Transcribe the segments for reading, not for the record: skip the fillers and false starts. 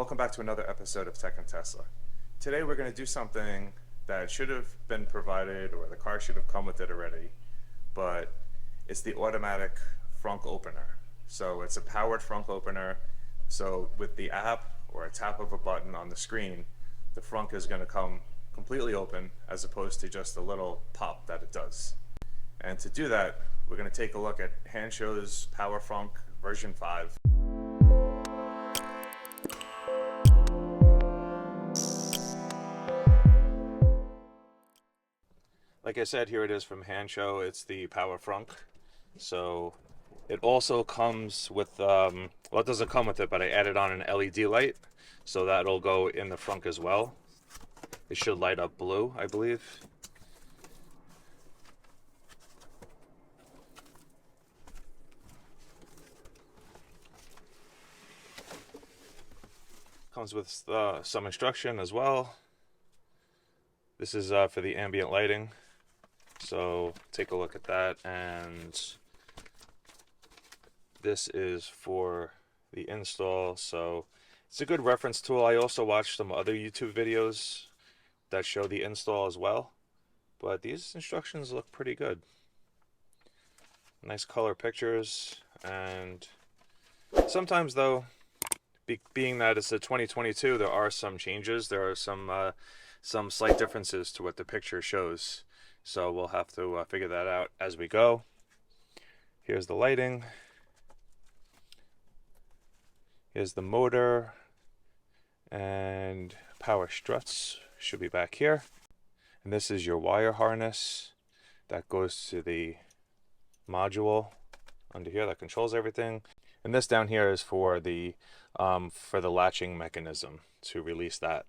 Welcome back to another episode of Tech and Tesla. Today we're going to do something that should have been provided, or the car should have come with it already, but it's the automatic Frunk opener. So it's a powered Frunk opener. So with the app or a tap of a button on the screen, the Frunk is going to come completely open as opposed to just a little pop that it does. And to do that, we're going to take a look at Hannshow's Power Frunk version 5. Like I said, here it is from Hansshow. It's the Power Frunk. So it also comes with, well, it doesn't come with it, but I added on an LED light. So that'll go in the Frunk as well. It should light up blue, I believe. Comes with some instruction as well. This is for the ambient lighting. So take a look at that, and this is for the install. So it's a good reference tool. I also watched some other YouTube videos that show the install as well, but these instructions look pretty good. Nice color pictures, and sometimes though, being that it's a 2022, there are some changes. There are some slight differences to what the picture shows. So we'll have to figure that out as we go. Here's the lighting. Here's the motor. And power struts should be back here. And this is your wire harness that goes to the module under here that controls everything. And this down here is for the latching mechanism to release that.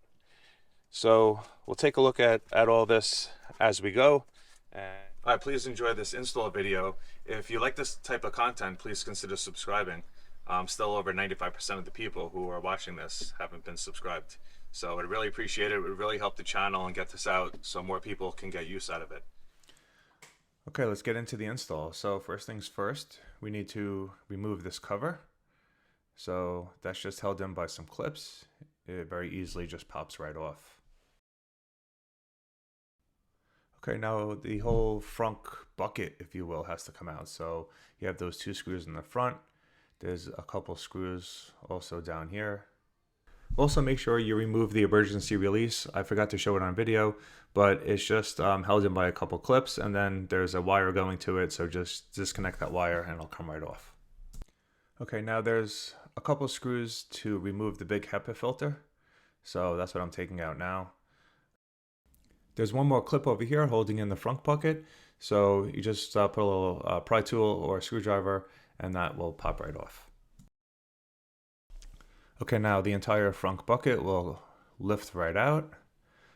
So we'll take a look at all this as we go. All right, please enjoy this install video. If you like this type of content, please consider subscribing. Still over 95% of the people who are watching this haven't been subscribed. So I'd really appreciate it. It would really help the channel and get this out so more people can get use out of it. Okay, let's get into the install. So first things first, we need to remove this cover. So that's just held in by some clips. It very easily just pops right off. Okay, now the whole Frunk bucket, if you will, has to come out. So you have those two screws in the front. There's a couple screws also down here. Also make sure you remove the emergency release. I forgot to show it on video, but it's just held in by a couple clips, and then there's a wire going to it. So just disconnect that wire and it'll come right off. Okay, now there's a couple screws to remove the big Hepa filter. So that's what I'm taking out now. There's one more clip over here holding in the Frunk bucket. So you just put a little pry tool or a screwdriver and that will pop right off. Okay, now the entire Frunk bucket will lift right out.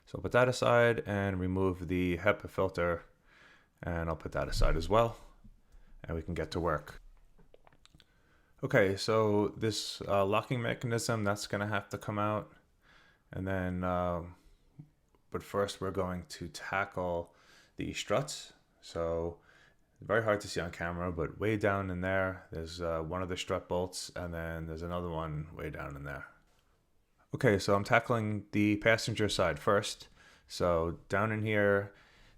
So I'll put that aside and remove the Hepa filter, and I'll put that aside as well. And we can get to work. Okay, so this locking mechanism, that's gonna have to come out. And then, but first we're going to tackle the struts. So very hard to see on camera, but way down in there, there's one of the strut bolts, and then there's another one way down in there. Okay, so I'm tackling the passenger side first. So down in here,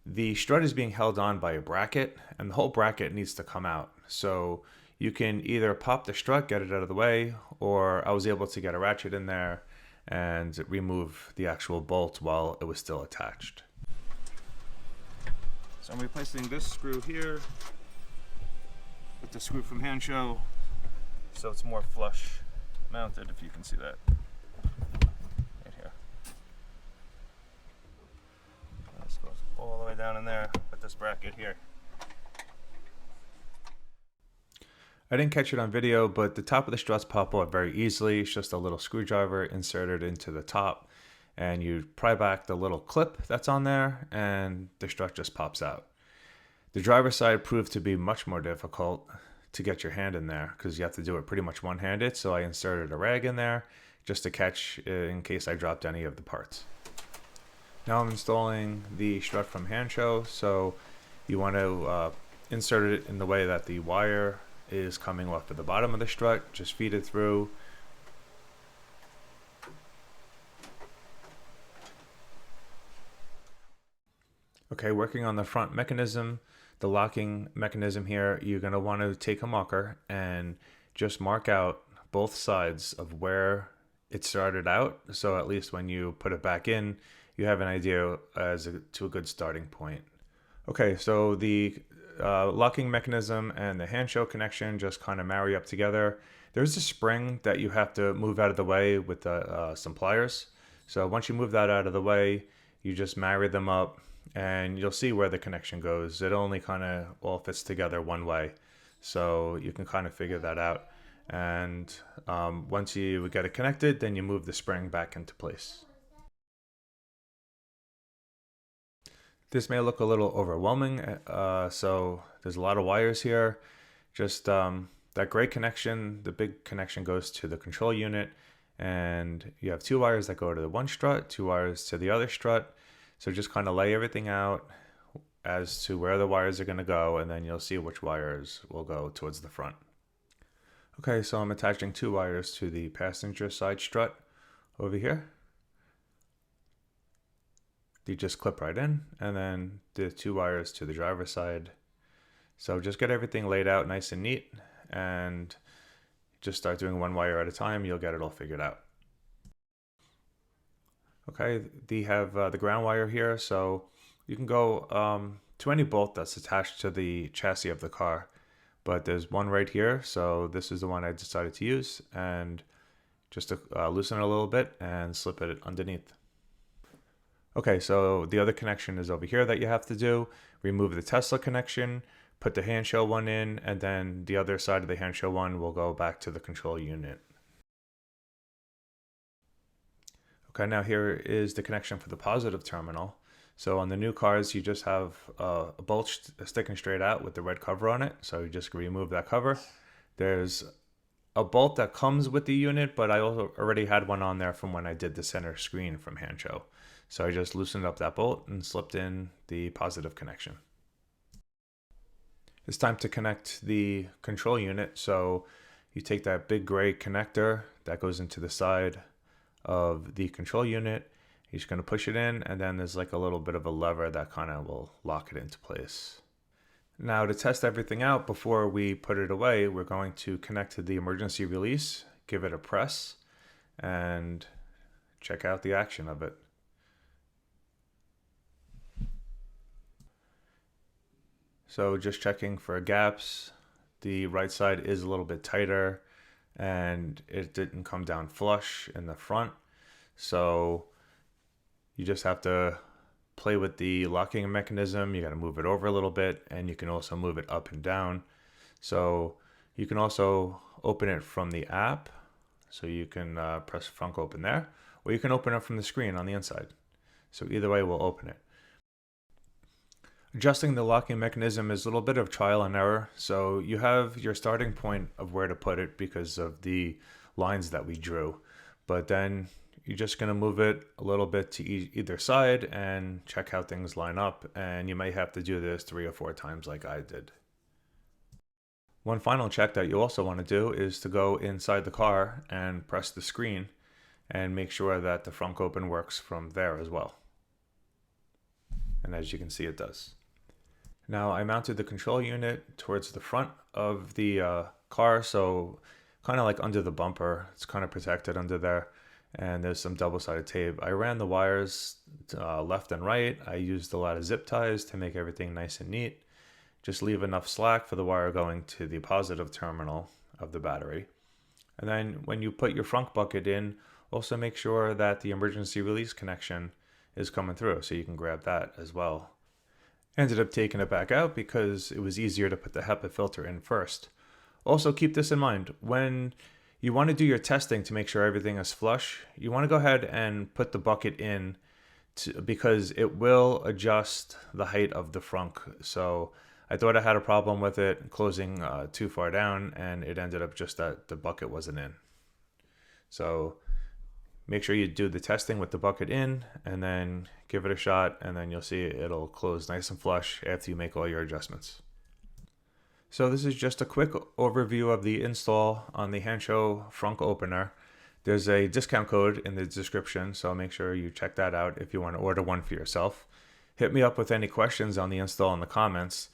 the strut is being held on by a bracket, and the whole bracket needs to come out. So you can either pop the strut, get it out of the way, or I was able to get a ratchet in there and remove the actual bolt while it was still attached. So I'm replacing this screw here with the screw from Hansshow, so it's more flush mounted, if you can see that right here. This goes all the way down in there with this bracket here. I didn't catch it on video, but the top of the struts pop off very easily. It's just a little screwdriver inserted into the top, and you pry back the little clip that's on there, and the strut just pops out. The driver's side proved to be much more difficult to get your hand in there because you have to do it pretty much one-handed. So I inserted a rag in there just to catch in case I dropped any of the parts. Now I'm installing the strut from Hansshow. So you want to insert it in the way that the wire is coming off at the bottom of the strut. Just feed it through Okay, working on the front mechanism, the locking mechanism here, you're going to want to take a marker and just mark out both sides of where it started out. So at least when you put it back in, you have an idea to a good starting point. Okay, so the locking mechanism and the Hansshow connection just kind of marry up together. There's a spring that you have to move out of the way with some pliers. So once you move that out of the way, you just marry them up and you'll see where the connection goes. It only kind of all fits together one way. So you can kind of figure that out. And once you get it connected, then you move the spring back into place. This may look a little overwhelming, so there's a lot of wires here. Just that gray connection, the big connection goes to the control unit, and you have 2 wires that go to the one strut, 2 wires to the other strut. So just kind of lay everything out as to where the wires are going to go, and then you'll see which wires will go towards the front. Okay, so I'm attaching 2 wires to the passenger side strut over here. You just clip right in, and then the 2 wires to the driver's side. So just get everything laid out nice and neat, and just start doing 1 wire at a time. You'll get it all figured out. Okay, they have the ground wire here, so you can go to any bolt that's attached to the chassis of the car, but there's one right here, so this is the one I decided to use, and just to loosen it a little bit and slip it underneath. Okay, so the other connection is over here that you have to do. Remove the Tesla connection, put the Hansshow one in, and then the other side of the Hansshow one will go back to the control unit. Okay, now here is the connection for the positive terminal. So on the new cars, you just have a bolt sticking straight out with the red cover on it. So you just remove that cover. There's a bolt that comes with the unit, but I also already had one on there from when I did the center screen from Hansshow. So I just loosened up that bolt and slipped in the positive connection. It's time to connect the control unit. So you take that big gray connector that goes into the side of the control unit. You're just going to push it in, and then there's like a little bit of a lever that kind of will lock it into place. Now to test everything out before we put it away, we're going to connect to the emergency release, give it a press, and check out the action of it. So just checking for gaps. The right side is a little bit tighter and it didn't come down flush in the front. So you just have to play with the locking mechanism. You got to move it over a little bit, and you can also move it up and down. So you can also open it from the app. So you can press Frunk open there, or you can open it from the screen on the inside. So either way will open it. Adjusting the locking mechanism is a little bit of trial and error. So you have your starting point of where to put it because of the lines that we drew. But then you're just going to move it a little bit to either side and check how things line up. And you may have to do this 3 or 4 times like I did. One final check that you also want to do is to go inside the car and press the screen and make sure that the front open works from there as well. And as you can see, it does. Now I mounted the control unit towards the front of the car, so kind of like under the bumper. It's kind of protected under there, and there's some double-sided tape. I ran the wires left and right. I used a lot of zip ties to make everything nice and neat. Just leave enough slack for the wire going to the positive terminal of the battery. And then when you put your frunk bucket in, also make sure that the emergency release connection is coming through, so you can grab that as well. Ended up taking it back out because it was easier to put the Hepa filter in first. Also keep this in mind, when you want to do your testing to make sure everything is flush, you want to go ahead and put the bucket in because it will adjust the height of the frunk. So I thought I had a problem with it closing too far down, and it ended up just that the bucket wasn't in. So make sure you do the testing with the bucket in and then give it a shot, and then you'll see it'll close nice and flush after you make all your adjustments. So this is just a quick overview of the install on the Hansshow frunk opener. There's a discount code in the description, so make sure you check that out if you want to order one for yourself. hit me up with any questions on the install in the comments.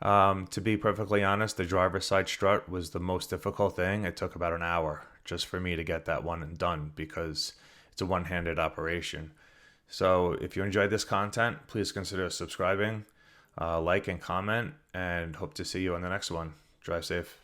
To be perfectly honest, the driver's side strut was the most difficult thing. It took about an hour just for me to get that one done because it's a one-handed operation. So if you enjoyed this content, please consider subscribing, like and comment, and hope to see you on the next one. Drive safe.